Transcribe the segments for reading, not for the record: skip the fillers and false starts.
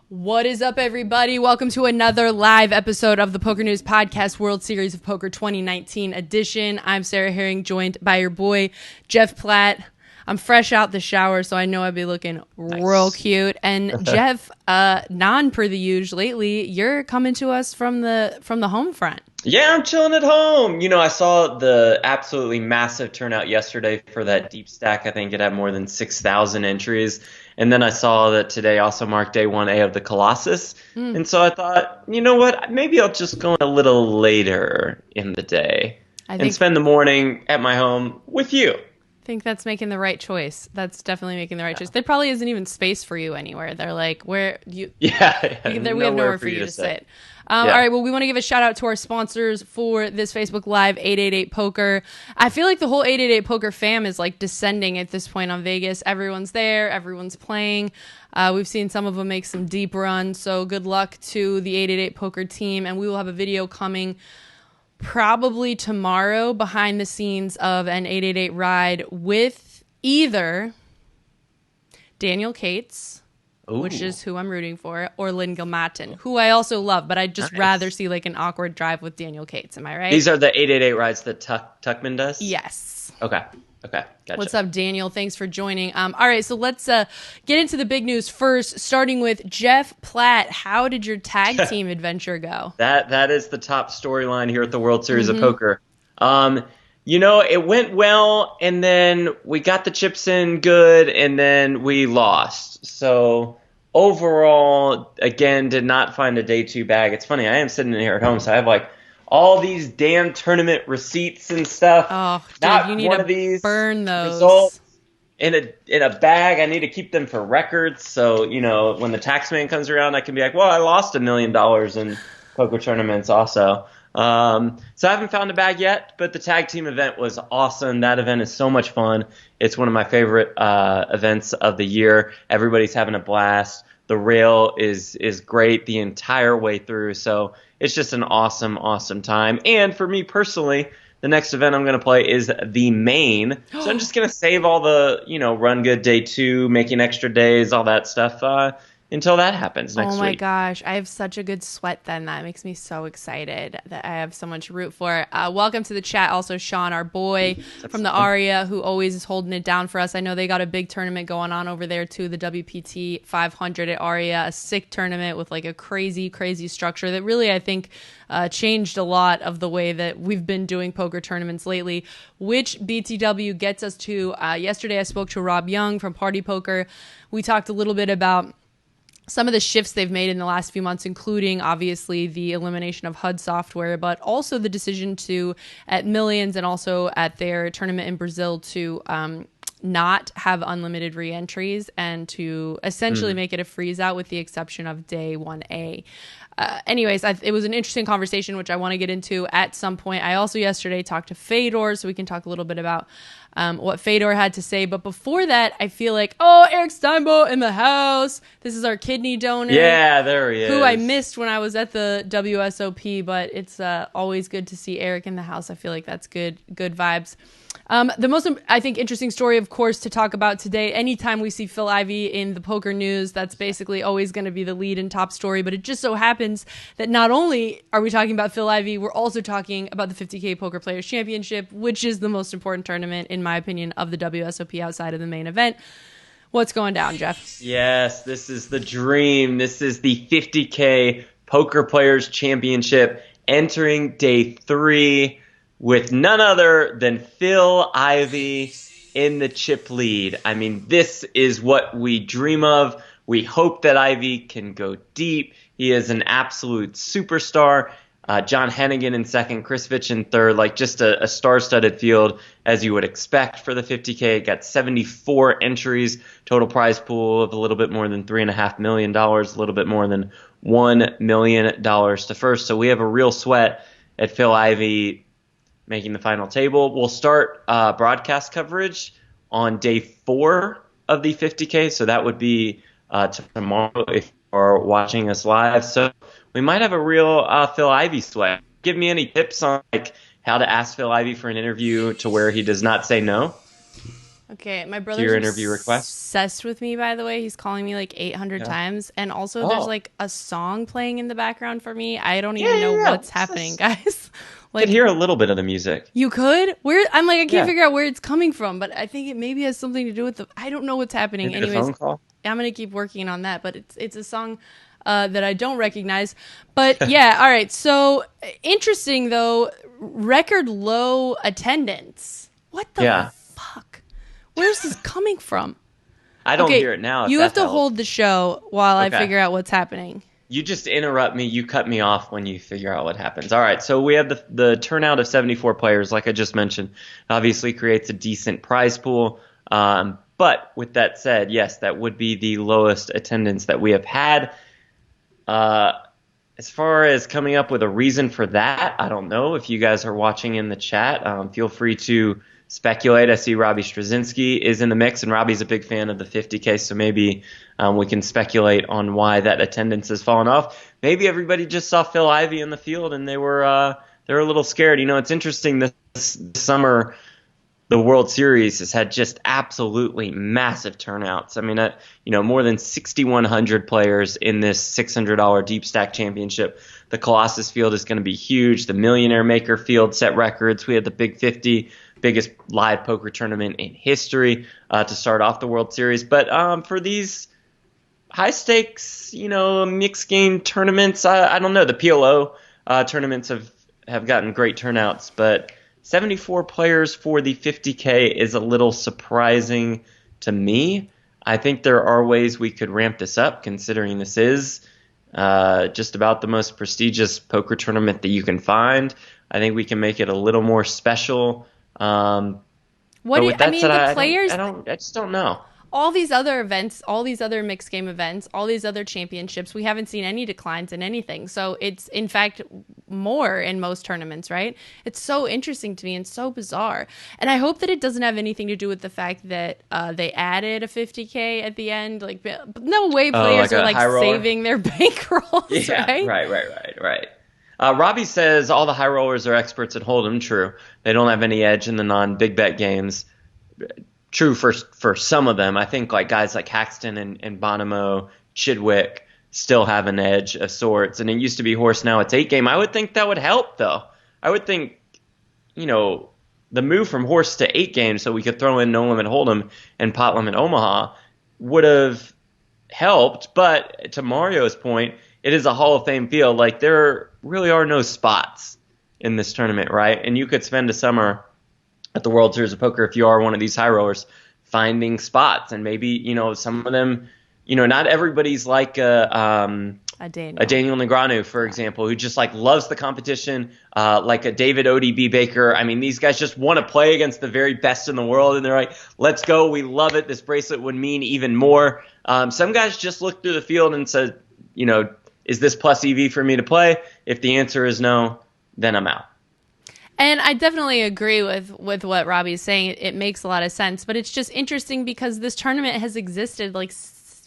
What is up, everybody? Welcome to another live episode of the PokerNews Podcast World Series of Poker 2019 edition. I'm Sarah Herring, joined by your boy, Jeff Platt. I'm fresh out the shower, so I know I'd be looking real cute. And Jeff, non per the usual lately, you're coming to us from the home front. Yeah, I'm chilling at home. You know, I saw the absolutely massive turnout yesterday for that deep stack. I think it had more than 6,000 entries. And then I saw that today also marked day 1A of the Colossus. And so I thought, you know what, maybe I'll just go a little later in the day and spend the morning at my home with you. I think that's making the right choice. That's definitely making the right choice. There probably isn't even space for you anywhere. They're like, where you? Yeah, we have nowhere for you to sit. All right, well, we want to give a shout out to our sponsors for this Facebook Live, 888 Poker. I feel like the whole 888 Poker fam is like descending at this point on Vegas. Everyone's there. Everyone's playing. We've seen some of them make some deep runs. So good luck to the 888 Poker team. And we will have a video coming probably tomorrow behind the scenes of an 888 ride with either Daniel Cates, which is who I'm rooting for, or Lynn Gilmatton, who I also love, but I'd just rather see like an awkward drive with Daniel Cates. Am I right? These are the 888 rides that Tuckman does? Yes. Okay. Gotcha. What's up, Daniel? Thanks for joining. All right, so let's get into the big news first, starting with Jeff Platt. How did your tag team adventure go? That is the top storyline here at the World Series of Poker. You know, it went well, and then we got the chips in good, and then we lost. So overall, again, did not find a day 2 bag. It's funny, I am sitting in here at home, so I have like all these damn tournament receipts and stuff. Oh, dude, not you need one to of these burn those results in a bag. I need to keep them for records. So, you know, when the tax man comes around, I can be like, well, I lost $1 million in poker tournaments also. So I haven't found a bag yet, but the tag team event was awesome. That event is so much fun. It's one of my favorite events of the year. Everybody's having a blast. The rail is great the entire way through. So it's just an awesome, awesome time. And for me personally, the next event I'm going to play is the main. So I'm just going to save all the, you know, run good day 2, making extra days, all that stuff until that happens next week. Oh my gosh, I have such a good sweat then. That makes me so excited that I have someone to root for. Welcome to the chat also, Sean, our boy from the Aria, who always is holding it down for us. I know they got a big tournament going on over there too, the WPT 500 at Aria, a sick tournament with like a crazy, crazy structure that really, I think, changed a lot of the way that we've been doing poker tournaments lately, which BTW gets us to, yesterday I spoke to Rob Yong from Party Poker. We talked a little bit about some of the shifts they've made in the last few months, including obviously the elimination of HUD software, but also the decision to, at Millions and also at their tournament in Brazil, to not have unlimited re-entries and to essentially make it a freeze out with the exception of day 1A. Anyways, it was an interesting conversation, which I want to get into at some point. I also yesterday talked to Fedor, so we can talk a little bit about what Fedor had to say. But before that, I feel like, Eric Steinbolt in the house. This is our kidney donor. Yeah, there he is. Who I missed when I was at the WSOP, but it's always good to see Eric in the house. I feel like that's good vibes. The most, I think, interesting story, of course, to talk about today, anytime we see Phil Ivey in the poker news, that's basically always going to be the lead and top story. But it just so happens that not only are we talking about Phil Ivey, we're also talking about the 50K Poker Players Championship, which is the most important tournament, in my opinion, of the WSOP outside of the main event. What's going down, Jeff? Yes, this is the dream. This is the 50K Poker Players Championship entering day 3. With none other than Phil Ivey in the chip lead. I mean, this is what we dream of. We hope that Ivey can go deep. He is an absolute superstar. John Hennigan in second, Chris Fitch in third, like just a star-studded field as you would expect for the 50K. Got 74 entries, total prize pool of a little bit more than $3.5 million, a little bit more than $1 million to first. So we have a real sweat at Phil Ivey making the final table. We'll start broadcast coverage on day 4 of the 50K, so that would be tomorrow if you are watching us live. So we might have a real Phil Ivey sweat. Give me any tips on like how to ask Phil Ivey for an interview to where he does not say no? Okay, my to brother's your interview request? obsessed with me, by the way. He's calling me like 800 times. And also, there's like a song playing in the background for me. I don't even know what's happening, guys. I could hear a little bit of the music. You could? I'm like, I can't figure out where it's coming from, but I think it maybe has something to do with I don't know what's happening. Maybe Anyways, a phone call? I'm going to keep working on that, but it's a song that I don't recognize. But yeah, all right. So interesting, though, record low attendance. What the fuck? Where's this coming from? I don't hear it now. You have to hold the show while I figure out what's happening. You just interrupt me. You cut me off when you figure out what happens. All right, so we have the turnout of 74 players, like I just mentioned. Obviously creates a decent prize pool. But with that said, yes, that would be the lowest attendance that we have had. As far as coming up with a reason for that, I don't know. If you guys are watching in the chat, feel free to speculate. I see Robbie Straczynski is in the mix, and Robbie's a big fan of the 50K, so maybe we can speculate on why that attendance has fallen off. Maybe everybody just saw Phil Ivey in the field and they were a little scared. You know, it's interesting this summer. The World Series has had just absolutely massive turnouts. I mean, more than 6,100 players in this $600 deep stack championship. The Colossus field is going to be huge. The Millionaire Maker field set records. We had the Big 50, biggest live poker tournament in history to start off the World Series. But for these high stakes, mixed game tournaments, I don't know. The PLO tournaments have gotten great turnouts, but 74 players for the 50K is a little surprising to me. I think there are ways we could ramp this up, considering this is just about the most prestigious poker tournament that you can find. I think we can make it a little more special. The players? I just don't know. All these other events, all these other mixed game events, all these other championships, we haven't seen any declines in anything. So it's, in fact, more in most tournaments, right? It's so interesting to me and so bizarre. And I hope that it doesn't have anything to do with the fact that they added a 50K at the end. Like, no way players are saving their bankrolls, right? Robbie says all the high rollers are experts at Hold'em. True. They don't have any edge in the non-big bet games. True for some of them. I think like guys like Haxton and Bonomo, Chidwick still have an edge of sorts. And it used to be horse, now it's 8 game. I would think that would help, though. I would think, the move from horse to 8 game so we could throw in No Limit Hold'em and Pot Limit Omaha would have helped. But to Mario's point, it is a Hall of Fame field. Like, there really are no spots in this tournament, right? And you could spend a summer at the World Series of Poker, if you are one of these high rollers, finding spots. And maybe, some of them, not everybody's like a Daniel Negreanu, for example, who just like loves the competition, like a David ODB Baker. I mean, these guys just want to play against the very best in the world, and they're like, let's go, we love it, this bracelet would mean even more. Some guys just look through the field and said, is this plus EV for me to play? If the answer is no, then I'm out. And I definitely agree with what Robbie's saying. It makes a lot of sense, but it's just interesting because this tournament has existed like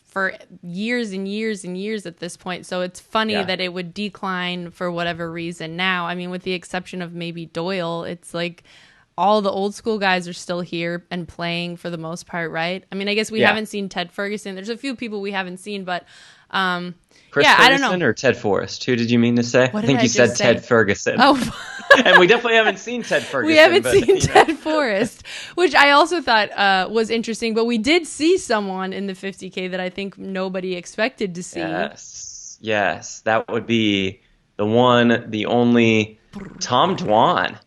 for years and years and years at this point. So it's funny that it would decline for whatever reason now. I mean, with the exception of maybe Doyle, it's like all the old school guys are still here and playing for the most part, right? I mean, I guess we haven't seen Ted Ferguson. There's a few people we haven't seen, but Chris Ferguson, I don't know. Or Ted Forrest? Who did you mean to say? I think you said Ted Ferguson. Oh. And we definitely haven't seen Ted Ferguson. We haven't seen Ted Forrest, which I also thought was interesting. But we did see someone in the 50K that I think nobody expected to see. Yes. That would be the one, the only Tom Dwan.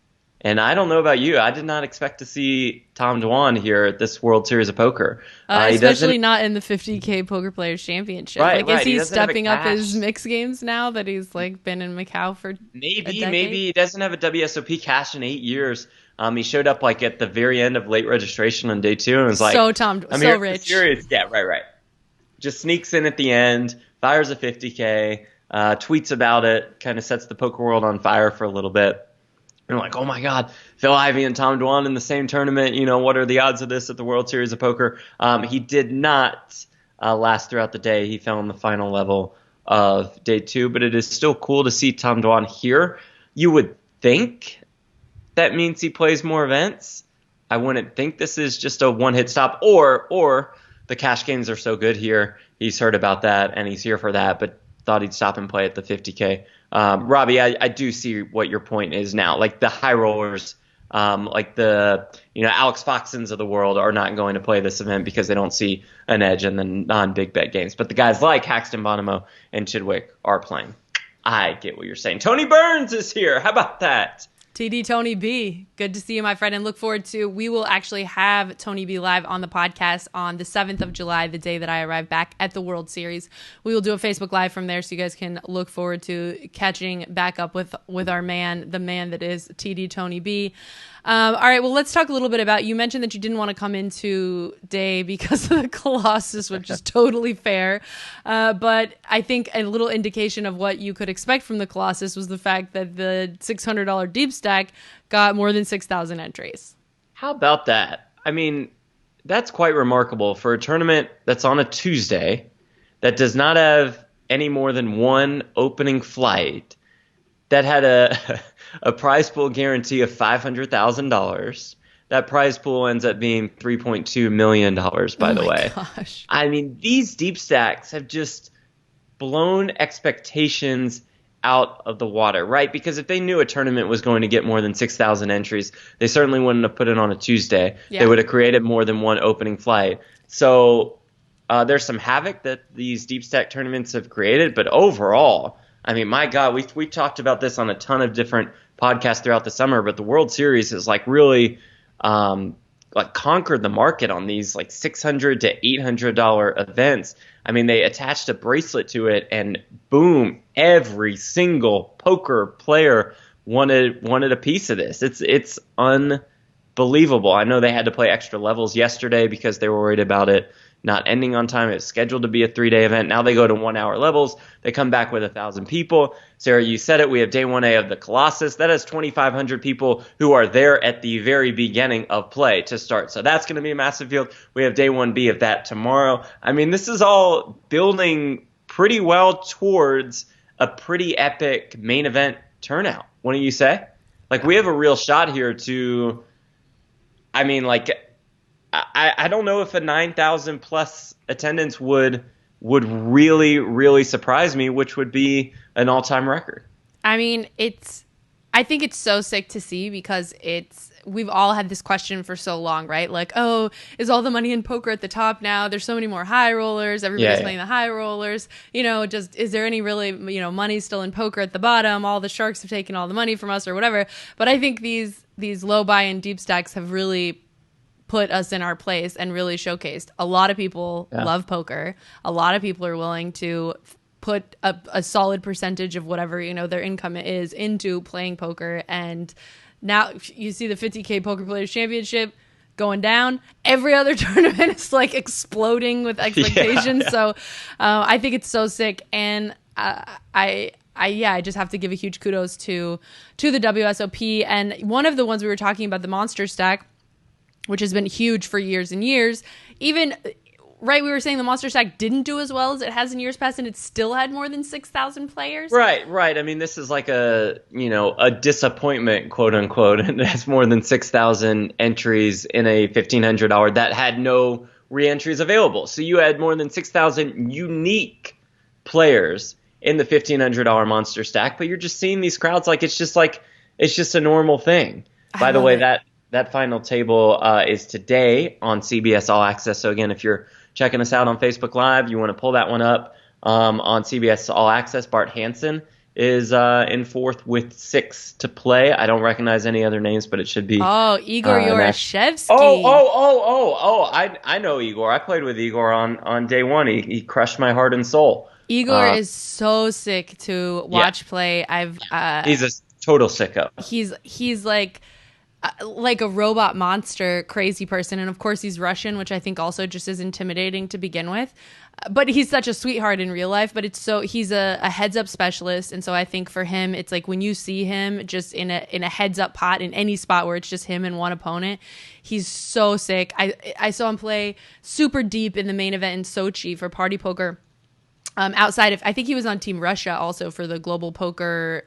And I don't know about you. I did not expect to see Tom Dwan here at this World Series of Poker. Especially not in the 50K Poker Players Championship. Right, is he stepping up his mix games now that he's like been in Macau for maybe he doesn't have a WSOP cash in 8 years. He showed up like at the very end of late registration on day 2 and was like, I'm so rich. Yeah, right. Just sneaks in at the end, fires a 50K, tweets about it, kind of sets the poker world on fire for a little bit. And like, oh my God, Phil Ivey and Tom Dwan in the same tournament. What are the odds of this at the World Series of Poker? He did not last throughout the day. He fell in the final level of day 2, but it is still cool to see Tom Dwan here. You would think that means he plays more events. I wouldn't think this is just a one-hit stop, or the cash gains are so good here. He's heard about that and he's here for that, but thought he'd stop and play at the 50K. Robbie, I do see what your point is now. Like the high rollers, like the Alex Foxons of the world are not going to play this event because they don't see an edge in the non-big bet games. But the guys like Haxton, Bonomo, and Chidwick are playing. I get what you're saying. Tony Burns is here. How about that? TD Tony B, good to see you, my friend, and look forward to, we will actually have Tony B live on the podcast on the 7th of July, the day that I arrive back at the World Series. We will do a Facebook Live from there, so you guys can look forward to catching back up with our man, the man that is TD Tony B. All right, well, let's talk a little bit about, you mentioned that you didn't want to come into day because of the Colossus, which is totally fair. But I think a little indication of what you could expect from the Colossus was the fact that the $600 deep stack got more than 6,000 entries. How about that? I mean, that's quite remarkable for a tournament that's on a Tuesday that does not have any more than one opening flight, that had a prize pool guarantee of $500,000. That prize pool ends up being $3.2 million, by the way. Gosh. I mean, these deep stacks have just blown expectations out of the water, right? Because if they knew a tournament was going to get more than 6,000 entries, they certainly wouldn't have put it on a Tuesday. Yeah. They would have created more than one opening flight. So there's some havoc that these deep stack tournaments have created, but overall, I mean, my God, we talked about this on a ton of different podcasts throughout the summer, but the World Series has like really conquered the market on these like $600 to $800 events. I mean, they attached a bracelet to it, and boom, every single poker player wanted a piece of this. It's unbelievable. I know they had to play extra levels yesterday because they were worried about it not ending on time. It was scheduled to be a 3-day event. Now they go to 1 hour levels. They come back with 1,000 people. Sarah, you said it. We have day 1A of the Colossus. That has 2,500 people who are there at the very beginning of play to start. So that's going to be a massive field. We have day 1B of that tomorrow. I mean, this is all building pretty well towards a pretty epic main event turnout. Wouldn't you say? Like, we have a real shot here to, I mean, like, I don't know if a 9,000 plus attendance would really, really surprise me, which would be an all-time record. I mean, I think it's so sick to see because we've all had this question for so long, right? Like, oh, is all the money in poker at the top now? There's so many more high rollers. Everybody's playing the high rollers. Just is there any really, money still in poker at the bottom? All the sharks have taken all the money from us or whatever. But I think these low buy-in deep stacks have really put us in our place and really showcased. A lot of people love poker. A lot of people are willing to put a solid percentage of whatever, their income is into playing poker. And now you see the 50K Poker Players Championship going down. Every other tournament is like exploding with expectations. So I think it's so sick. And I just have to give a huge kudos to the WSOP. And one of the ones we were talking about, the Monster Stack, which has been huge for years and years. Even, right, we were saying the Monster Stack didn't do as well as it has in years past, and it still had more than 6,000 players. Right. I mean, this is like a disappointment, quote unquote, and it has more than 6,000 entries in a $1,500 that had no re-entries available. So you had more than 6,000 unique players in the $1,500 Monster Stack, but you're just seeing these crowds like it's just a normal thing. By the way, that final table is today on CBS All Access. So again, if you're checking us out on Facebook Live, you want to pull that one up on CBS All Access. Bart Hansen is in fourth with 6 to play. I don't recognize any other names, but it should be. Oh, Igor Yorashevsky. I know Igor. I played with Igor on day 1. He crushed my heart and soul. Igor is so sick to watch play. He's a total sicko. He's like a robot monster crazy person, and of course he's Russian, which I think also just is intimidating to begin with, but he's such a sweetheart in real life. But he's a heads up specialist, and so I think for him it's like when you see him just in a heads up pot in any spot where it's just him and one opponent, he's so sick. I saw him play super deep in the main event in Sochi for Party Poker, outside of, I think he was on Team Russia also for the Global Poker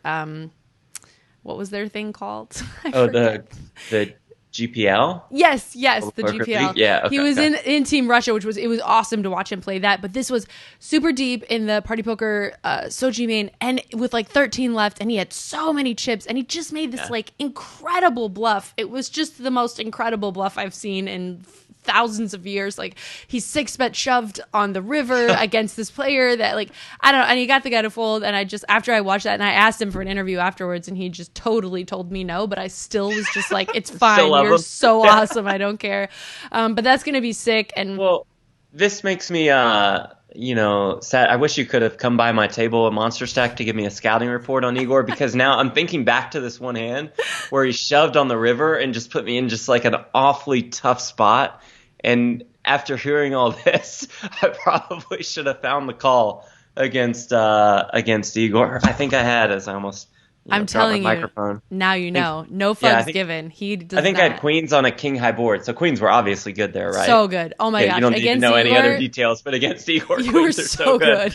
what was their thing called? The GPL? Yes, the GPL. Yeah, okay, he was in Team Russia, it was awesome to watch him play that. But this was super deep in the Party Poker Sochi main, and with like 13 left, and he had so many chips, and he just made this like incredible bluff. It was just the most incredible bluff I've seen in thousands of years. Like, he 6-bet shoved on the river against this player that, like, I don't know, and he got the guy to fold. And I just, after I watched that, and I asked him for an interview afterwards, and he just totally told me no, but I still was just like, it's fine, you're so awesome, I don't care. But that's gonna be sick. And well, this makes me sad. I wish you could have come by my table at Monster Stack to give me a scouting report on Igor, because now I'm thinking back to this one hand where he shoved on the river and just put me in just like an awfully tough spot. And after hearing all this, I probably should have found the call against Igor. I think I had, as I almost I'm telling you, microphone. Now you know. No fucks given. He does. I think I had queens on a king high board, so queens were obviously good there, right? So good. Oh my gosh! You don't need to know any other details, but against Igor, you were so good.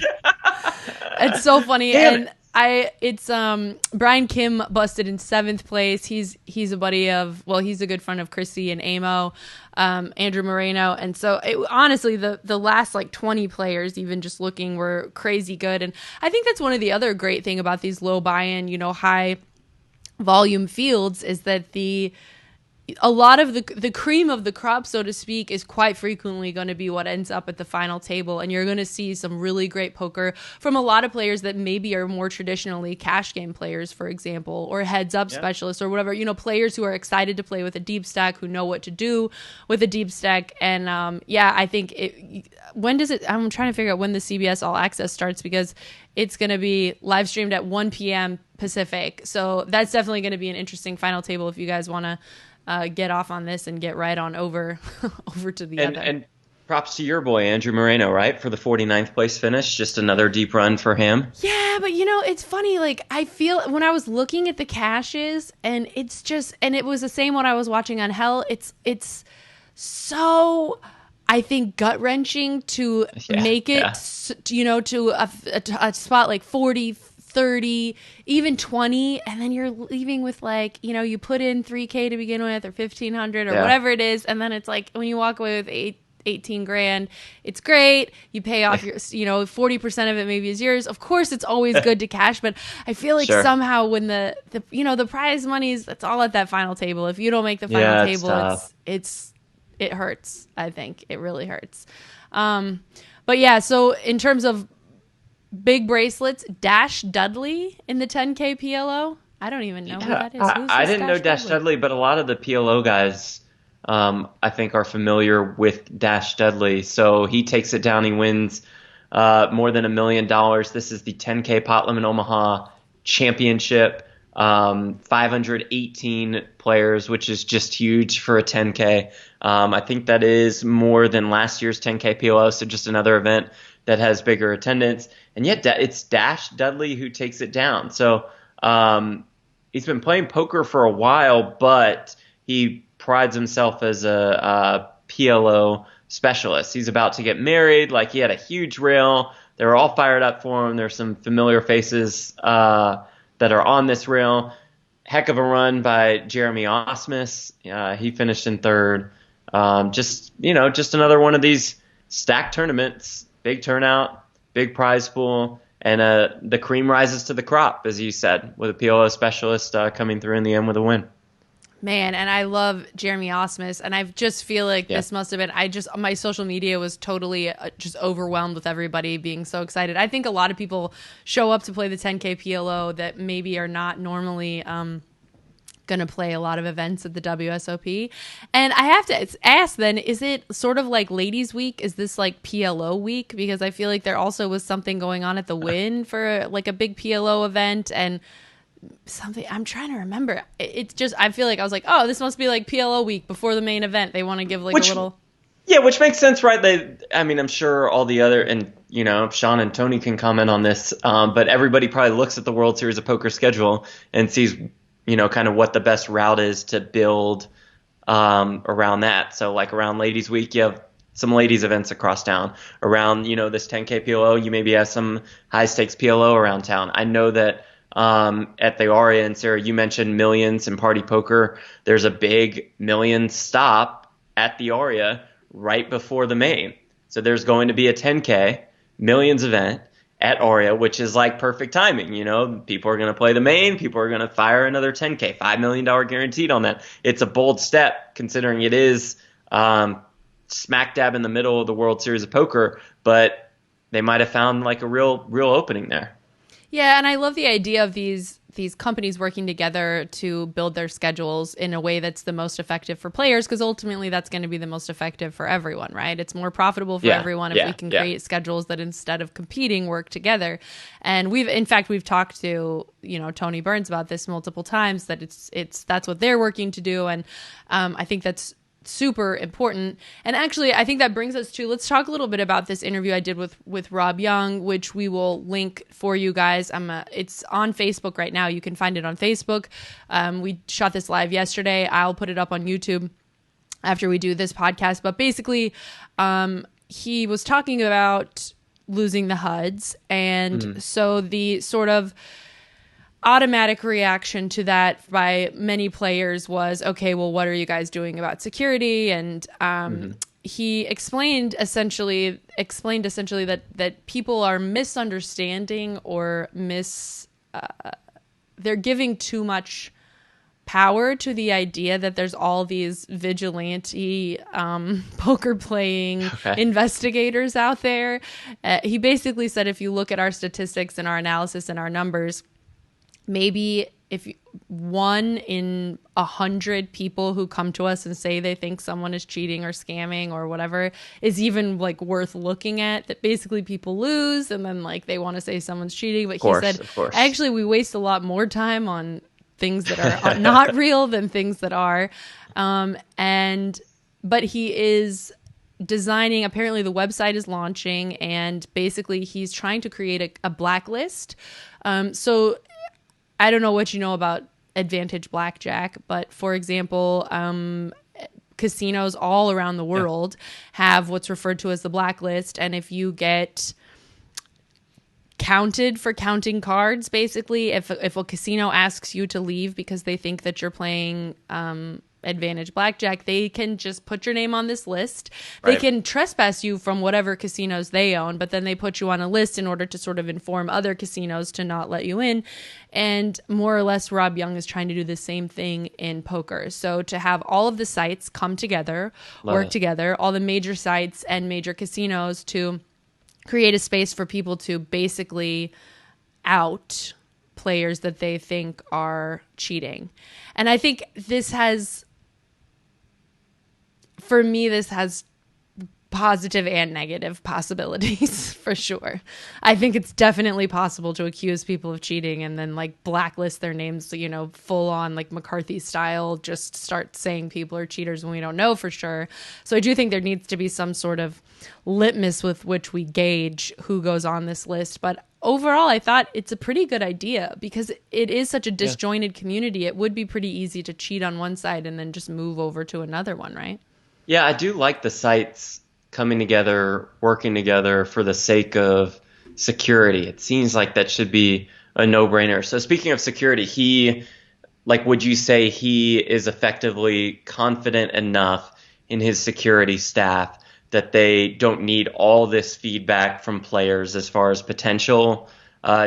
It's so funny. It's Brian Kim busted in 7th place. He's a buddy of, well, he's a good friend of Chrissy and Amo, Andrew Moreno. And so honestly, the last like 20 players, even just looking, were crazy good. And I think that's one of the other great thing about these low buy-in, high volume fields, is that a lot of the cream of the crop, so to speak, is quite frequently going to be what ends up at the final table. And you're going to see some really great poker from a lot of players that maybe are more traditionally cash game players, for example, or heads up specialists or whatever, players who are excited to play with a deep stack, who know what to do with a deep stack. And I think when does it, I'm trying to figure out when the CBS All Access starts, because it's going to be live streamed at 1 p.m. Pacific. So that's definitely going to be an interesting final table if you guys want to get off on this and get right on over to the other. And props to your boy, Andrew Moreno, right? For the 49th place finish. Just another deep run for him. Yeah, but it's funny. Like, I feel when I was looking at the caches, and it's just, and it was the same when I was watching on Hell. It's so, I think, gut-wrenching to make it, to a spot like 40, 30, even 20, and then you're leaving with like, you put in $3,000 to begin with, or $1,500 or whatever it is, and then it's like when you walk away with 18 grand, it's great. You pay off your, 40% of it maybe is yours. Of course, it's always good to cash, but I feel like somehow when the prize money that's all at that final table. If you don't make the final table, it hurts. I think it really hurts. But yeah, so in terms of big bracelets, Dash Dudley in the 10K PLO. I don't even know who that is. I didn't know Dash Dudley, but a lot of the PLO guys, I think, are familiar with Dash Dudley. So he takes it down. He wins more than $1 million. This is the 10K Pot Limit Omaha Championship. 518 players, which is just huge for a 10K. I think that is more than last year's 10K PLO, so just another event that has bigger attendance. And yet it's Dash Dudley who takes it down. So he's been playing poker for a while, but he prides himself as a PLO specialist. He's about to get married. Like, he had a huge reel. They were all fired up for him. There's some familiar faces that are on this reel. Heck of a run by Jeremy Osmus. He finished in 3rd. Just another one of these stacked tournaments. Big turnout, big prize pool, and the cream rises to the crop, as you said, with a PLO specialist coming through in the end with a win. Man, and I love Jeremy Osmus, and I just feel like this must have been, my social media was totally just overwhelmed with everybody being so excited. I think a lot of people show up to play the 10K PLO that maybe are not normally going to play a lot of events at the WSOP. And I have to ask then, is it sort of like Ladies Week? Is this like PLO week? Because I feel like there also was something going on at the Wynn for like a big PLO event, and something I'm trying to remember. It's just, I feel like I was like, oh, this must be like PLO week before the main event. They want to give like a little. Yeah, which makes sense, right? I'm sure all the other, and Sean and Tony can comment on this, but everybody probably looks at the World Series of Poker schedule and sees kind of what the best route is to build around that. So like around Ladies Week, you have some ladies events across town. Around, this 10K PLO, you maybe have some high stakes PLO around town. I know that at the Aria. And Sarah, you mentioned millions in Party Poker. There's a big million stop at the Aria right before the main. So there's going to be a 10K millions event at Aria, which is like perfect timing. You know, people are going to play the main. People are going to fire another 10K, $5 million guaranteed on that. It's a bold step considering it is smack dab in the middle of the World Series of Poker, but they might have found like a real opening there. Yeah, and I love the idea of these companies working together to build their schedules in a way that's the most effective for players, because ultimately that's going to be the most effective for everyone, right? It's more profitable for everyone if we can create schedules that instead of competing work together. And we've talked to, Tony Burns about this multiple times, that that's what they're working to do, and I think that's super important. And actually, I think that brings us to, let's talk a little bit about this interview I did with Rob Yong, which we will link for you guys. It's on Facebook right now. You can find it on Facebook. We shot this live yesterday. I'll put it up on YouTube after we do this podcast. But basically, he was talking about losing the HUDs. And so the sort of automatic reaction to that by many players was, okay, well, what are you guys doing about security? And he explained essentially that people are misunderstanding or they're giving too much power to the idea that there's all these vigilante poker playing investigators out there. He basically said, if you look at our statistics and our analysis and our numbers, maybe if 1 in 100 people who come to us and say they think someone is cheating or scamming or whatever is even like worth looking at, that basically people lose and then like they want to say someone's cheating. But he said, actually, we waste a lot more time on things that are not real than things that are. But he is designing, apparently the website is launching, and basically he's trying to create a blacklist. So I don't know what you know about Advantage Blackjack, but for example, casinos all around the world have what's referred to as the blacklist. And if you get counted for counting cards, basically, if a casino asks you to leave because they think that you're playing Advantage Blackjack, they can just put your name on this list. They can trespass you from whatever casinos they own, but then they put you on a list in order to sort of inform other casinos to not let you in. And more or less, Rob Yong is trying to do the same thing in poker. So to have all of the sites come together, work together, all the major sites and major casinos to create a space for people to basically out players that they think are cheating. And I think this has positive and negative possibilities for sure. I think it's definitely possible to accuse people of cheating and then like blacklist their names, full on like McCarthy style, just start saying people are cheaters when we don't know for sure. So I do think there needs to be some sort of litmus with which we gauge who goes on this list. But overall, I thought it's a pretty good idea because it is such a disjointed community. It would be pretty easy to cheat on one side and then just move over to another one, right? Yeah, I do like the sites coming together, working together for the sake of security. It seems like that should be a no-brainer. So speaking of security, would you say he is effectively confident enough in his security staff that they don't need all this feedback from players as far as potential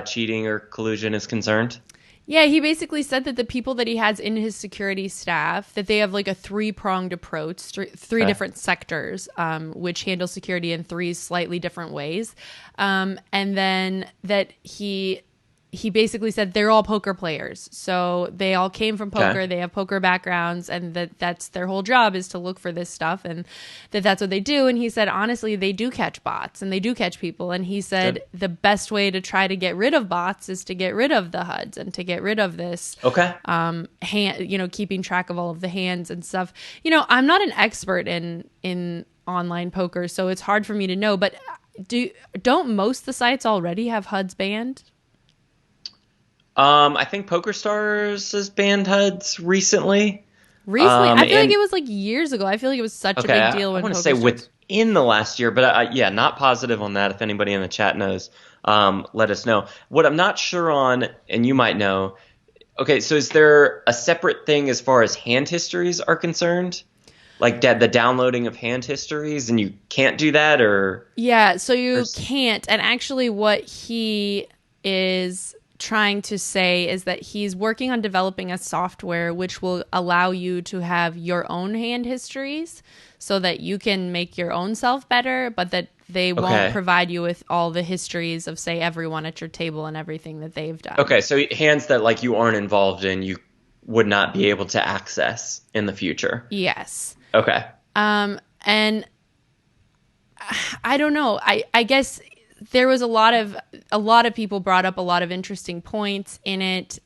cheating or collusion is concerned? Yeah, he basically said that the people that he has in his security staff, that they have like a 3-pronged approach, three different sectors, which handle security in 3 slightly different ways. And then that he basically said they're all poker players. So they all came from poker. They have poker backgrounds, and that's their whole job is to look for this stuff, and that's what they do. And he said, honestly, they do catch bots and they do catch people. And he said the best way to try to get rid of bots is to get rid of the HUDs and to get rid of this, keeping track of all of the hands and stuff. I'm not an expert in online poker, so it's hard for me to know, but don't most of the sites already have HUDs banned? I think PokerStars has banned HUDs recently. I feel like it was like years ago. I feel like it was such a big deal when I want to say in the last year, but yeah, not positive on that. If anybody in the chat knows, let us know. What I'm not sure on, and you might know, okay, so is there a separate thing as far as hand histories are concerned? Like the downloading of hand histories, and you can't do that, or Yeah, so you can't. And actually what he is trying to say is that he's working on developing a software which will allow you to have your own hand histories so that you can make your own self better, but that they won't provide you with all the histories of, say, everyone at your table and everything that they've done. Okay, so hands that like you aren't involved in, you would not be able to access in the future. Yes. Okay. And I don't know. I guess there was a lot of people brought up a lot of interesting points in it.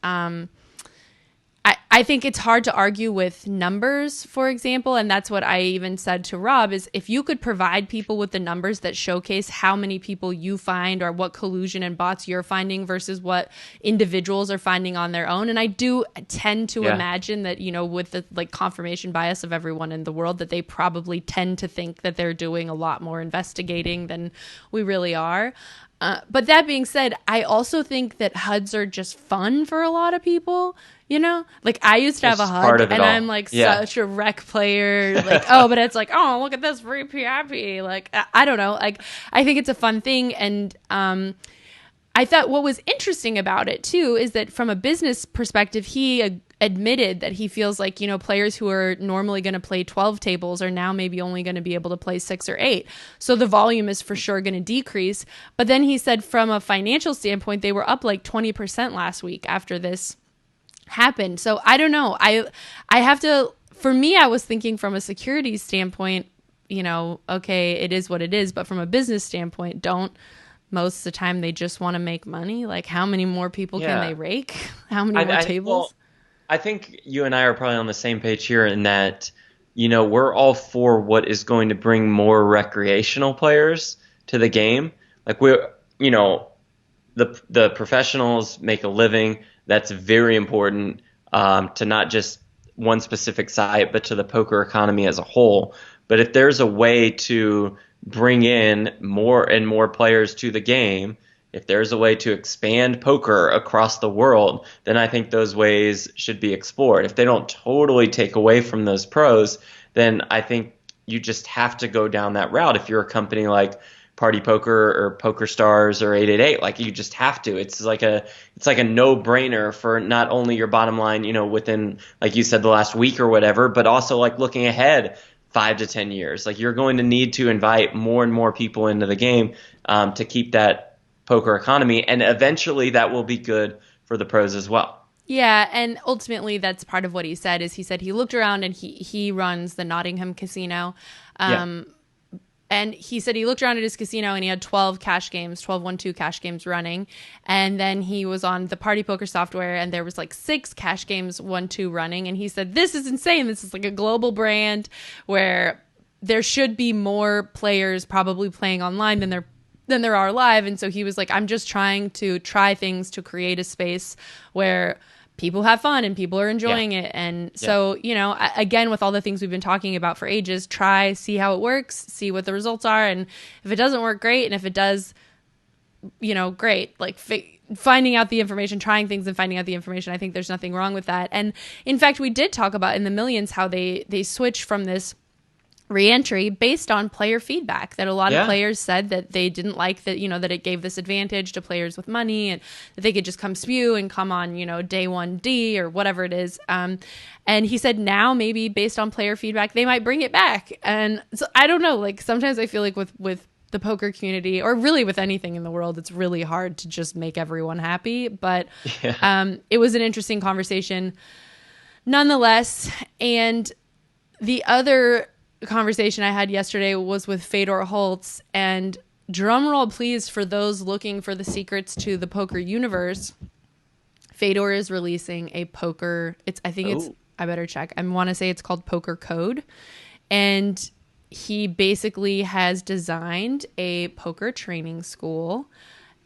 I think it's hard to argue with numbers, for example, and that's what I even said to Rob, is if you could provide people with the numbers that showcase how many people you find or what collusion and bots you're finding versus what individuals are finding on their own. And I do tend to imagine that, you know, with the like confirmation bias of everyone in the world, that they probably tend to think that they're doing a lot more investigating than we really are. But that being said, I also think that HUDs are just fun for a lot of people. You know, like I used to have a HUD and I'm like such a rec player. Like, oh, but it's like, oh, look at this free PIP. Like, I don't know. Like, I think it's a fun thing. And I thought what was interesting about it, too, is that from a business perspective, he admitted that he feels like, you know, players who are normally going to play 12 tables are now maybe only going to be able to play 6 or 8. So the volume is for sure going to decrease. But then he said from a financial standpoint, they were up like 20% last week after this happened. So I don't know. I have to, for me, I was thinking from a security standpoint, you know, okay, it is what it is. But from a business standpoint, most of the time they just want to make money. Like how many more people can they rake? How many more tables? Well, I think you and I are probably on the same page here in that, you know, we're all for what is going to bring more recreational players to the game. Like we're, you know, the professionals make a living. That's very important to not just one specific site, but to the poker economy as a whole. But if there's a way to bring in more and more players to the game, if there's a way to expand poker across the world, then I think those ways should be explored. If they don't totally take away from those pros, then I think you just have to go down that route. If you're a company like Party Poker or PokerStars or 888, like you just have to. It's like a no-brainer for not only your bottom line, you know, within, like you said, the last week or whatever, but also like looking ahead 5 to 10 years. Like you're going to need to invite more and more people into the game to keep that poker economy, and eventually that will be good for the pros as well. Yeah, and ultimately that's part of what he said. Is he said he looked around and he runs the Nottingham casino. And he said he looked around at his casino and he had 12 cash games, 12 1-2 cash games running. And then he was on the Party Poker software and there was like 6 cash games 1-2 running. And he said, this is insane. This is like a global brand where there should be more players probably playing online than there are live. And so he was like, I'm just trying to try things to create a space where people have fun and people are enjoying it. And so, you know, again, with all the things we've been talking about for ages, see how it works, see what the results are. And if it doesn't work, great. And if it does, you know, great. Like finding out the information, trying things and finding out the information. I think there's nothing wrong with that. And in fact, we did talk about in the Millions how they switched from this reentry based on player feedback, that a lot of players said that they didn't like that, you know, that it gave this advantage to players with money and that they could just come spew and come on, you know, day 1D or whatever it is. And he said now maybe based on player feedback, they might bring it back. And so I don't know, like sometimes I feel like with the poker community or really with anything in the world, it's really hard to just make everyone happy. But it was an interesting conversation nonetheless. And the other conversation I had yesterday was with Fedor Holz, and drum roll please for those looking for the secrets to the poker universe. Fedor is releasing a poker, I better check. I want to say it's called PokerCode, and he basically has designed a poker training school.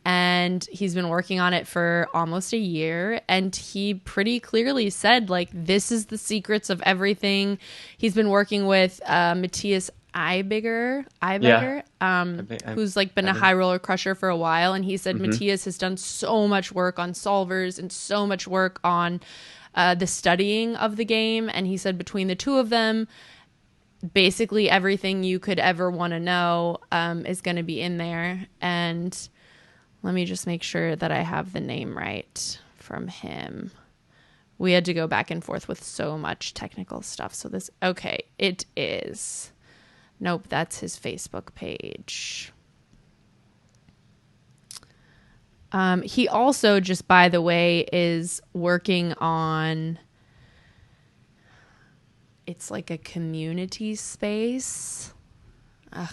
And he's been working on it for almost a year. And he pretty clearly said, like, this is the secrets of everything. He's been working with Matthias Ibeger, who's like been a high roller crusher for a while. And he said Matthias has done so much work on solvers and so much work on the studying of the game. And he said between the two of them, basically everything you could ever want to know is going to be in there. And let me just make sure that I have the name right from him. We had to go back and forth with so much technical stuff. So it is. Nope, that's his Facebook page. He also, just by the way, is working on, it's like a community space.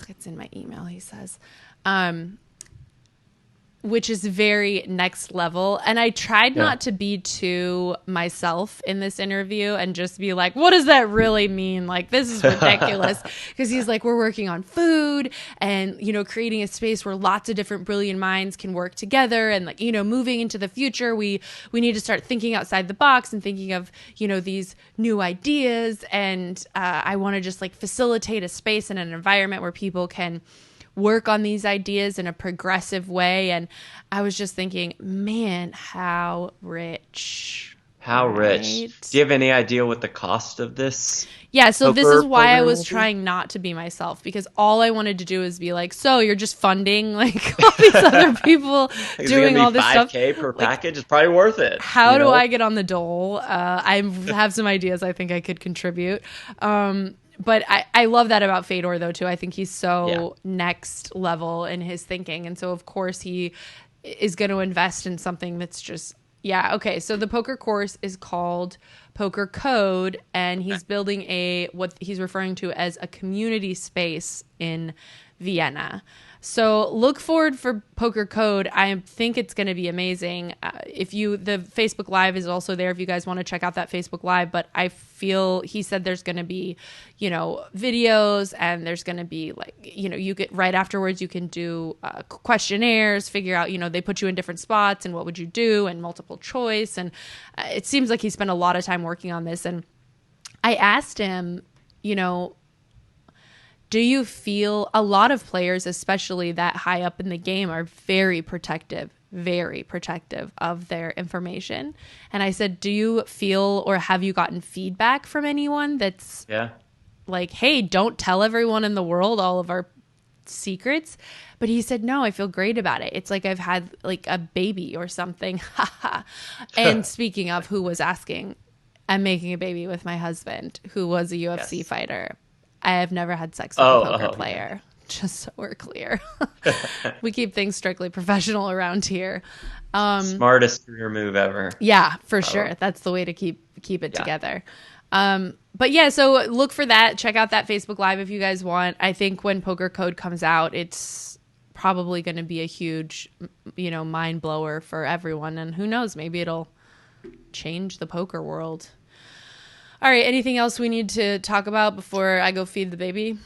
It's in my email, he says. Which is very next level. And I tried not to be too myself in this interview and just be like, what does that really mean? Like, this is ridiculous. Because he's like, we're working on food and, creating a space where lots of different brilliant minds can work together. And like, moving into the future, we need to start thinking outside the box and thinking of, these new ideas. And I want to just like facilitate a space and an environment where people can work on these ideas in a progressive way. And I was just thinking, man, how rich. How rich. Do you have any idea what the cost of this? Yeah, so this is why I was trying not to be myself, because all I wanted to do is be like, so you're just funding like all these other people doing all this stuff. $5K per package is probably worth it. How do I get on the dole? I have some ideas I think I could contribute. But I love that about Fedor, though, too. I think he's so next level in his thinking. And so, of course, he is going to invest in something that's just, okay. So the poker course is called PokerCode, and he's building what he's referring to as a community space in Vienna. So look forward for PokerCode. I think it's going to be amazing. The Facebook Live is also there if you guys want to check out that Facebook Live. But I feel he said there's going to be, videos, and there's going to be like, you get right afterwards. You can do questionnaires, figure out, they put you in different spots and what would you do, and multiple choice. And it seems like he spent a lot of time working on this. And I asked him, do you feel a lot of players, especially that high up in the game, are very protective of their information? And I said, do you feel, or have you gotten feedback from anyone that's like, hey, don't tell everyone in the world all of our secrets? But he said, no, I feel great about it. It's like I've had like a baby or something. And speaking of who was asking, I'm making a baby with my husband, who was a UFC fighter. I have never had sex with a poker player, just so we're clear. We keep things strictly professional around here. Smartest career move ever. Yeah, for sure. That's the way to keep it together. But yeah, so look for that. Check out that Facebook Live if you guys want. I think when PokerCode comes out, it's probably going to be a huge, mind blower for everyone. And who knows, maybe it'll change the poker world. All right, anything else we need to talk about before I go feed the baby?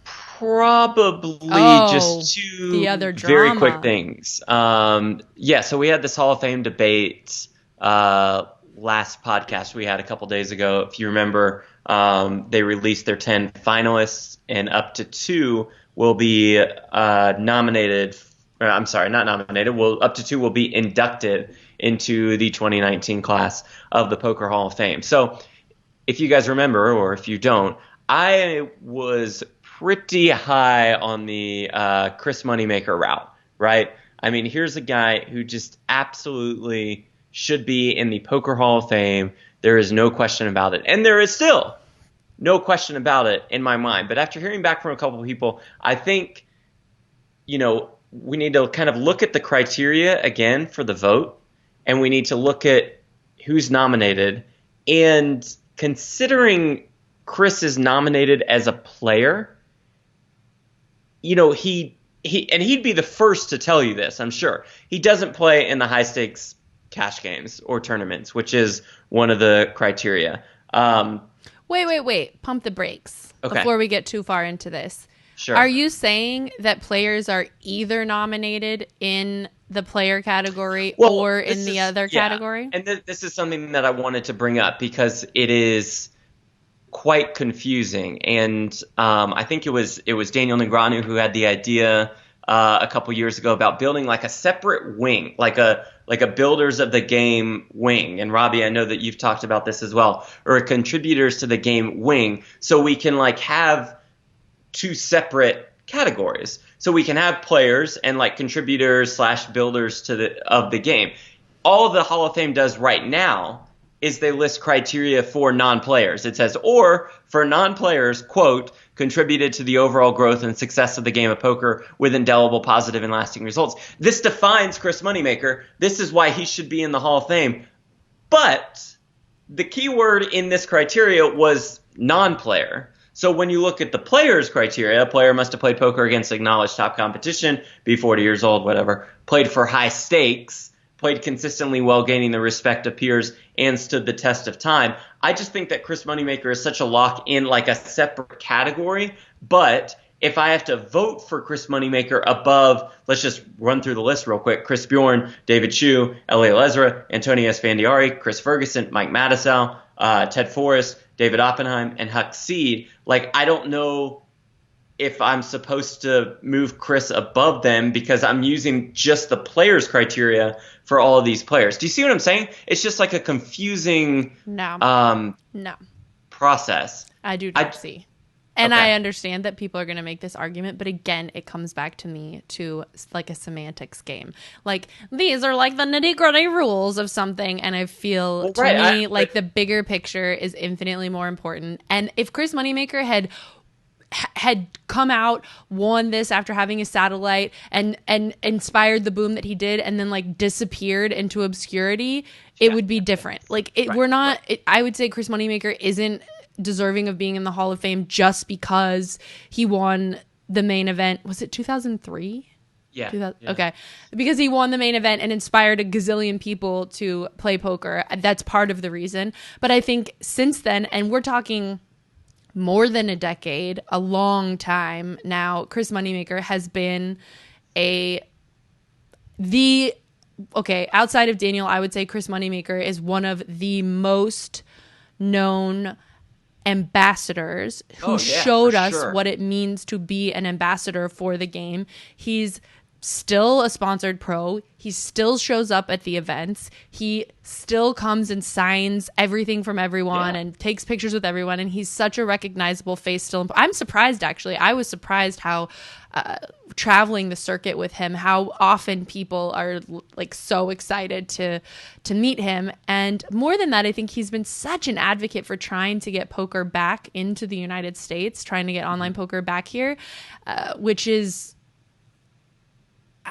Probably just two the other very quick things. So we had this Hall of Fame debate last podcast we had a couple days ago. Up to 10 finalists, and up to 2 will be nominated. Up to 2 will be inducted into the 2019 class of the Poker Hall of Fame. So if you guys remember, or if you don't, I was pretty high on the Chris Moneymaker route, right? I mean, here's a guy who just absolutely should be in the Poker Hall of Fame. There is no question about it. And there is still no question about it in my mind. But after hearing back from a couple of people, I think, we need to kind of look at the criteria again for the vote. And we need to look at who's nominated. And considering Chris is nominated as a player, he'd be the first to tell you this, I'm sure. He doesn't play in the high stakes cash games or tournaments, which is one of the criteria. Wait. Pump the brakes before we get too far into this. Sure. Are you saying that players are either nominated in the player category or in the other category? And this is something that I wanted to bring up because it is quite confusing. And I think it was Daniel Negreanu who had the idea a couple years ago about building like a separate wing, like a builders of the game wing. And Robbie, I know that you've talked about this as well, or a contributors to the game wing, so we can like have two separate categories. So we can have players and like contributors / builders of the game. All the Hall of Fame does right now is they list criteria for non-players. It says, or for non-players, quote, contributed to the overall growth and success of the game of poker with indelible, positive, and lasting results. This defines Chris Moneymaker. This is why he should be in the Hall of Fame. But the key word in this criteria was non-player. So when you look at the players' criteria, a player must have played poker against acknowledged top competition, be 40 years old, whatever, played for high stakes, played consistently well, gaining the respect of peers, and stood the test of time. I just think that Chris Moneymaker is such a lock in like a separate category. But if I have to vote for Chris Moneymaker above, let's just run through the list real quick. Chris Bjorn, David Chu, Eliel Ezra, Antonio Esfandiari, Chris Ferguson, Mike Mattisau, Ted Forrest, David Oppenheim, and Huck Seed. Like, I don't know if I'm supposed to move Chris above them because I'm using just the players' criteria for all of these players. Do you see what I'm saying? It's just like a confusing no process. I do not see. And okay. I understand that people are going to make this argument, but again, it comes back to me to like a semantics game. Like, these are like the nitty-gritty rules of something, and I feel the bigger picture is infinitely more important. And if Chris Moneymaker had come out, won this after having a satellite, and inspired the boom that he did, and then like disappeared into obscurity, it would be different. Like, I would say Chris Moneymaker isn't deserving of being in the Hall of Fame just because he won the main event. Was it 2003? Yeah. Okay. Because he won the main event and inspired a gazillion people to play poker. That's part of the reason. But I think since then, and we're talking more than a decade, a long time now, Chris Moneymaker has been outside of Daniel, I would say Chris Moneymaker is one of the most known ambassadors who showed us what it means to be an ambassador for the game. He's still a sponsored pro. He still shows up at the events. He still comes and signs everything from everyone and takes pictures with everyone. And he's such a recognizable face still. I'm surprised, actually. I was surprised how traveling the circuit with him, how often people are like so excited to meet him. And more than that, I think he's been such an advocate for trying to get poker back into the United States, trying to get online poker back here, which is,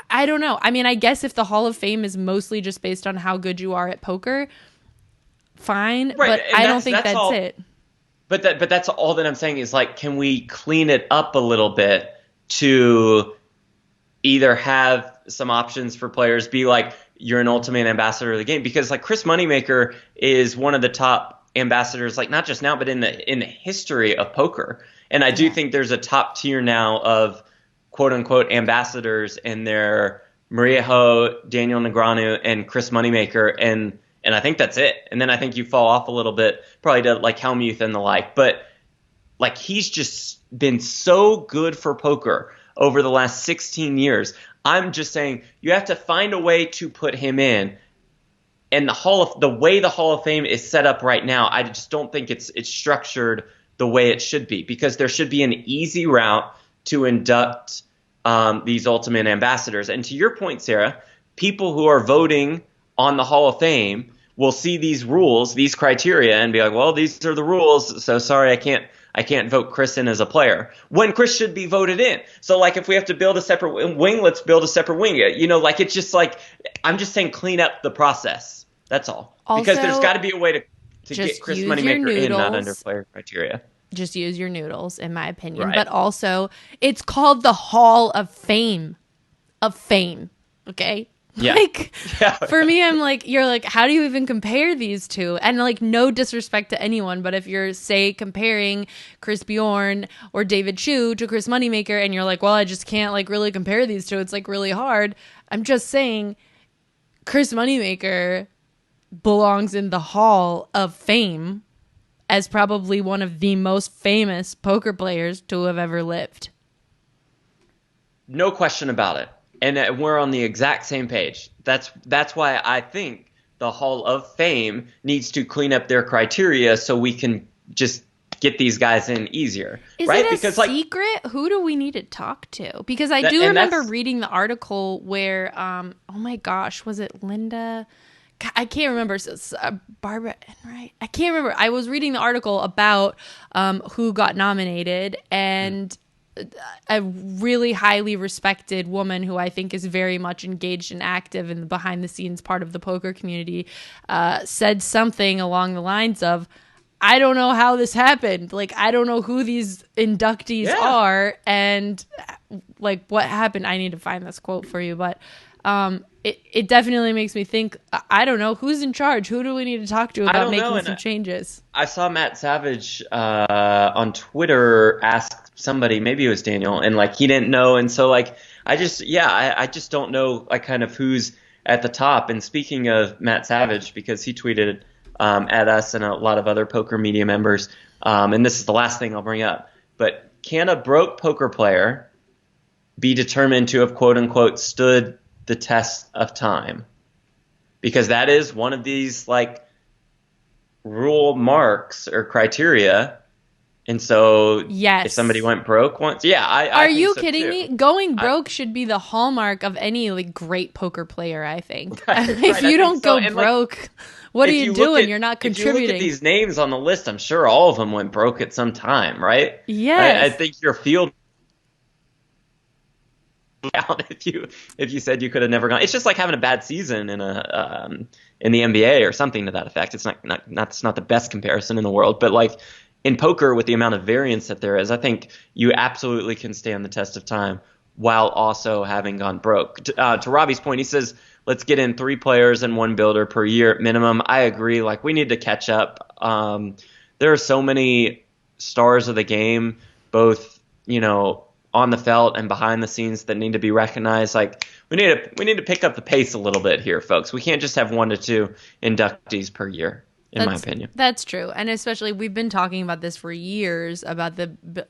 I don't know. I mean, I guess if the Hall of Fame is mostly just based on how good you are at poker, fine. Right. But I don't think that's it. But that's all that I'm saying is, like, can we clean it up a little bit to either have some options for players, be like, you're an ultimate ambassador of the game? Because like Chris Moneymaker is one of the top ambassadors, like not just now, but in the history of poker. And I do think there's a top tier now of quote unquote ambassadors, and they're Maria Ho, Daniel Negreanu, and Chris Moneymaker, and I think that's it. And then I think you fall off a little bit, probably to like Helmuth and the like. But like, he's just been so good for poker over the last 16 years. I'm just saying you have to find a way to put him in. And the way the Hall of Fame is set up right now, I just don't think it's structured the way it should be, because there should be an easy route to induct these ultimate ambassadors. And to your point, Sarah, people who are voting on the Hall of Fame will see these rules, these criteria, and be like, well, these are the rules, so sorry, I can't vote Chris in as a player, when Chris should be voted in. So like, if we have to build a separate wing, let's build a separate wing. You know, like, it's just like, I'm just saying clean up the process. That's all. Also, because there's got to be a way to get Chris Moneymaker in, not under player criteria. Just use your noodles, in my opinion. Right. But also, it's called the Hall of Fame. Okay? Yeah. For me, I'm like, you're like, how do you even compare these two? And like, no disrespect to anyone, but if you're, say, comparing Chris Bjorn or David Chu to Chris Moneymaker, and you're like, well, I just can't like really compare these two, it's like really hard. I'm just saying Chris Moneymaker belongs in the Hall of Fame as probably one of the most famous poker players to have ever lived. No question about it. And we're on the exact same page. That's why I think the Hall of Fame needs to clean up their criteria so we can just get these guys in easier. Is right? it a because secret? Who do we need to talk to? Because I do remember reading the article where, oh my gosh, was it Linda? I can't remember. Barbara Enright. I can't remember. I was reading the article about who got nominated, and a really highly respected woman who I think is very much engaged and active in the behind the scenes part of the poker community said something along the lines of, I don't know how this happened. Like, I don't know who these inductees are and like what happened. I need to find this quote for you, but it definitely makes me think, I don't know who's in charge. Who do we need to talk to about making some changes? I saw Matt Savage on Twitter ask somebody, maybe it was Daniel, and like he didn't know, and so like I just don't know like kind of who's at the top. And speaking of Matt Savage, because he tweeted at us and a lot of other poker media members, and this is the last thing I'll bring up, but can a broke poker player be determined to have quote unquote stood the test of time? Because that is one of these like rule marks or criteria. And so if somebody went broke once, I are you so kidding too. me? Going broke should be the hallmark of any like great poker player, I think. Right, if you don't go broke, like, what are you doing? You're not contributing. If you look at these names on the list, I'm sure all of them went broke at some time, right? Yes. I think your field out if you said you could have never gone. It's just like having a bad season in the NBA or something to that effect. It's not the best comparison in the world, but like in poker with the amount of variance that there is, I think you absolutely can stand the test of time while also having gone broke. To Robbie's point, he says, let's get in 3 players and 1 builder per year at minimum. I agree. Like we need to catch up. There are so many stars of the game, both, on the felt and behind the scenes that need to be recognized. Like we need to pick up the pace a little bit here, folks. We can't just have 1 to 2 inductees per year. My opinion. That's true. And especially we've been talking about this for years about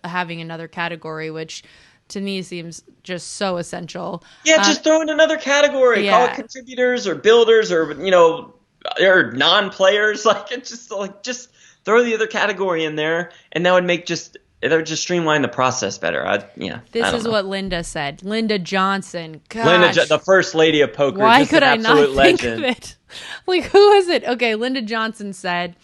having another category, which to me seems just so essential. Yeah, just throw in another category. Yeah. Call it contributors or builders or or non-players. Like it's just throw the other category in there, and that would make it would just streamline the process better. This is what Linda said. Linda Johnson. Gosh. The first lady of poker. Why just could an I absolute not legend. think of it? Like, who is it? Okay, Linda Johnson said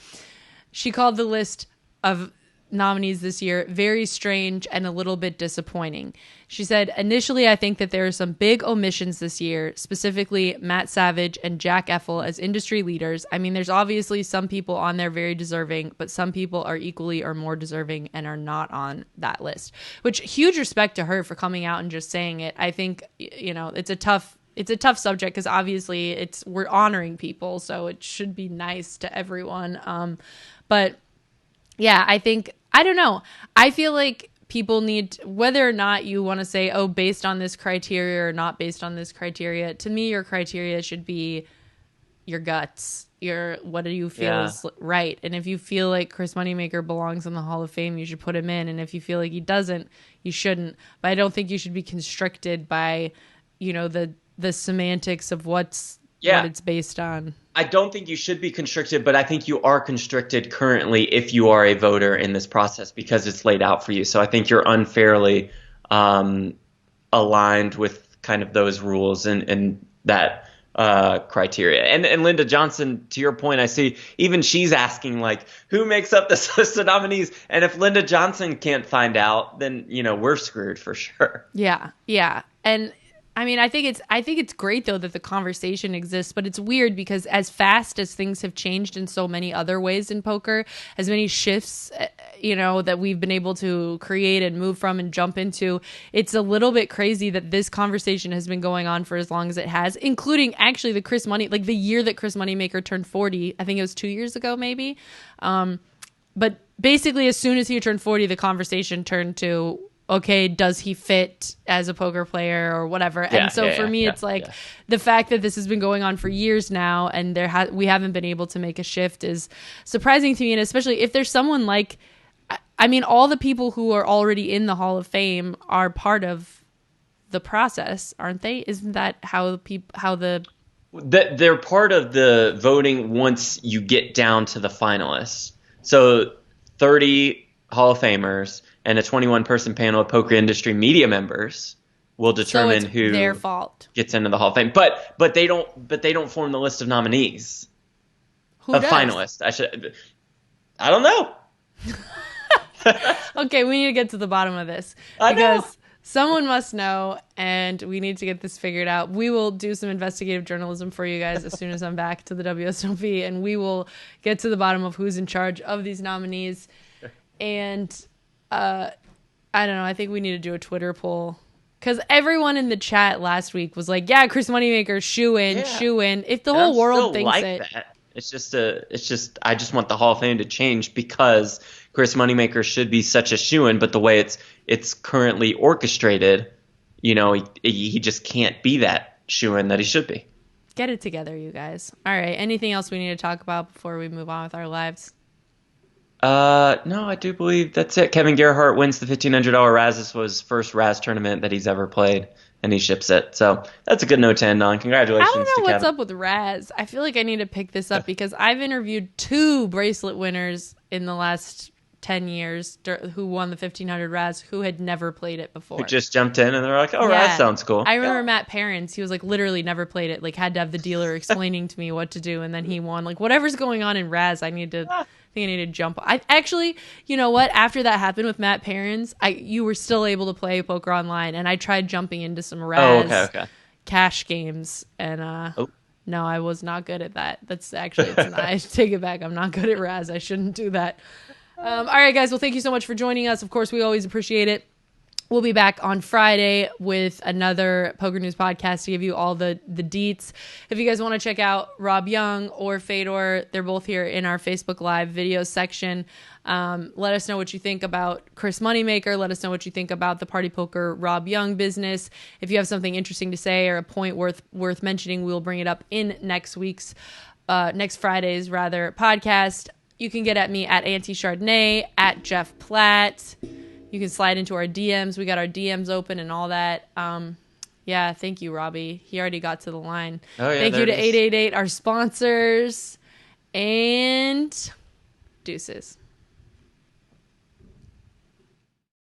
she called the list of nominees this year very strange and a little bit disappointing. She said, initially, I think that there are some big omissions this year, specifically Matt Savage and Jack Effel as industry leaders. I mean, there's obviously some people on there very deserving, but some people are equally or more deserving and are not on that list, which huge respect to her for coming out and just saying it. I think, it's a tough subject because obviously we're honoring people, so it should be nice to everyone. But yeah, I don't know. I feel like people need, whether or not you want to say, oh, based on this criteria or not based on this criteria, to me, your criteria should be your guts. What do you feel is right? And if you feel like Chris Moneymaker belongs in the Hall of Fame, you should put him in. And if you feel like he doesn't, you shouldn't. But I don't think you should be constricted by, the semantics of what it's based on. I don't think you should be constricted, but I think you are constricted currently if you are a voter in this process because it's laid out for you. So I think you're unfairly aligned with kind of those rules and that criteria. And Linda Johnson, to your point, I see even she's asking like, who makes up this list of nominees? And if Linda Johnson can't find out, then we're screwed for sure. Yeah, and I mean, I think it's great though that the conversation exists, but it's weird because as fast as things have changed in so many other ways in poker, as many shifts, that we've been able to create and move from and jump into, it's a little bit crazy that this conversation has been going on for as long as it has, including actually the year that Chris Moneymaker turned 40. I think it was 2 years ago, maybe. But basically, as soon as he turned 40, the conversation turned to, okay, does he fit as a poker player or whatever? Yeah, and so for me, it's like the fact that this has been going on for years now and we haven't been able to make a shift is surprising to me. And especially if there's someone like, I mean, all the people who are already in the Hall of Fame are part of the process, aren't they? Isn't that how they're part of the voting once you get down to the finalists? So 30 Hall of Famers and a 21-person panel of poker industry media members will determine who their fault gets into the Hall of Fame. But they don't form the list of nominees. Who of does? Finalists. I don't know. Okay, we need to get to the bottom of this. I know. Someone must know, and we need to get this figured out. We will do some investigative journalism for you guys as soon as I'm back to the WSOP, and we will get to the bottom of who's in charge of these nominees. And I don't know. I think we need to do a Twitter poll. Because everyone in the chat last week was like, yeah, Chris Moneymaker, shoo in. If the whole world thinks that. It's just I just want the Hall of Fame to change because Chris Moneymaker should be such a shoo-in, but the way it's currently orchestrated, he just can't be that shoo-in that he should be. Get it together, you guys. All right. Anything else we need to talk about before we move on with our lives? No, I do believe that's it. Kevin Gerhardt wins the $1,500 Raz. This was his first Raz tournament that he's ever played, and he ships it. So that's a good note to end on. Congratulations to Kevin. I don't know what's up with Raz. I feel like I need to pick this up because I've interviewed 2 bracelet winners in the last 10 years who won the 1,500 Raz who had never played it before. Who just jumped in and they're like, oh, Raz sounds cool. I remember Matt Parents. He was like literally never played it. Like had to have the dealer explaining to me what to do, and then he won. Like whatever's going on in Raz, I think I need to jump. I actually, you know what? After that happened with Matt Parents, you were still able to play poker online, and I tried jumping into some Raz cash games, and no, I was not good at that. It's not. I take it back. I'm not good at Raz. I shouldn't do that. All right, guys. Well, thank you so much for joining us. Of course, we always appreciate it. We'll be back on Friday with another PokerNews podcast to give you all the deets. If you guys want to check out Rob Yong or Fedor, they're both here in our Facebook Live video section. Let us know what you think about Chris Moneymaker. Let us know what you think about the Party Poker Rob Yong business. If you have something interesting to say or a point worth mentioning, we'll bring it up in next Friday's podcast. You can get at me at Auntie Chardonnay, at Jeff Platt. You can slide into our DMs. We got our DMs open and all that. Yeah, thank you, Robbie. He already got to the line. Oh, yeah, thank you to 888, our sponsors. And deuces.